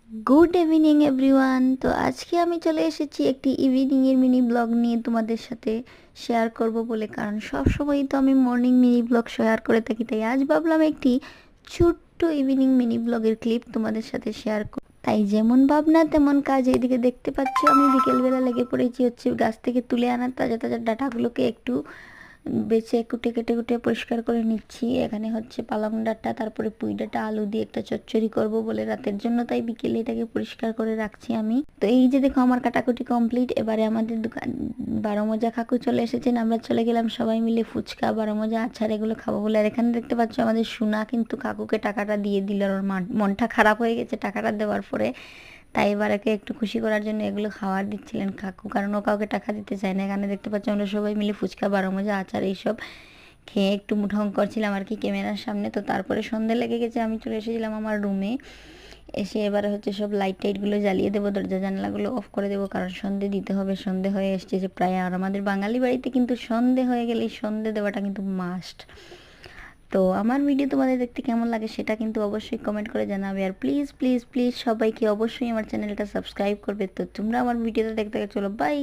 Good evening everyone. তো আজকে আমি চলে এসেছি একটি ইভিনিংয়ের মিনি ব্লগ নিয়ে তোমাদের সাথে শেয়ার করব বলে, কারণ সব সময়ই তো আমি মর্নিং মিনি ব্লগ শেয়ার করে থাকি, তাই আজ ভাবলাম একটি ছোট্ট ইভিনিং মিনি ব্লগের ক্লিপ তোমাদের সাথে শেয়ার করি। তাই যেমন ভাবনা তেমন কাজ। এইদিকে দেখতে পাচ্ছ আমি বিকেলবেলা লেগে পড়েছি হচ্ছে গাছ থেকে তুলে আনা তাজা তাজা ডাঁটাগুলোকে একটু বেছে কুটে কেটে কুটে পরিষ্কার করে নিচ্ছি। এখানে হচ্ছে পালং ডাঁটা, তারপরে পুঁই ডাঁটা, আলু দিয়ে একটা চচ্চড়ি করব বলে রাতের জন্য, তাই বিকেলে এটাকে পরিষ্কার করে রাখছি আমি। তো এই যে দেখো আমার কাটাকুটি কমপ্লিট। এবারে আমাদের দোকান বারো মজা কাকু চলে এসেছেন, আমরা চলে গেলাম সবাই মিলে ফুচকা, বারো মজা, আচার এগুলো খাবো বলে। আর এখানে দেখতে পাচ্ছ আমাদের সোনা কিন্তু কাকুকে টাকাটা দিয়ে দিল, আর ওর মনটা খারাপ হয়ে গেছে টাকাটা দেওয়ার পরে। তাই এবার একে একটু খুশি করার জন্য এগুলো খাওয়ার দিচ্ছিলেন কাকু, কারণ ও কাউকে টাকা দিতে চায় না। এখানে দেখতে পাচ্ছি আমরা সবাই মিলে ফুচকা, বারো মজা, আচার এইসব খেয়ে একটু মুঠং করছিলাম আর কি ক্যামেরার সামনে। তো তারপরে সন্ধে লেগে গেছে, আমি চলে এসেছিলাম আমার রুমে। এসে এবারে হচ্ছে সব লাইট টাইটগুলো জ্বালিয়ে দেবো, দরজা জানলাগুলো অফ করে দেবো, কারণ সন্ধে দিতে হবে। সন্ধে হয়ে এসছে যে প্রায়, আর আমাদের বাঙালি বাড়িতে কিন্তু সন্ধে হয়ে গেলে সন্ধে দেওয়াটা কিন্তু মাস্ট। তো আমার ভিডিও তোমাদের দেখতে কেমন লাগে সেটা কিন্তু অবশ্যই কমেন্ট করে জানাবে। আর প্লিজ প্লিজ প্লিজ সবাইকে অবশ্যই আমার চ্যানেলটা সাবস্ক্রাইব করবে। তো তোমরা আমার ভিডিওটা দেখতে চলো, বাই।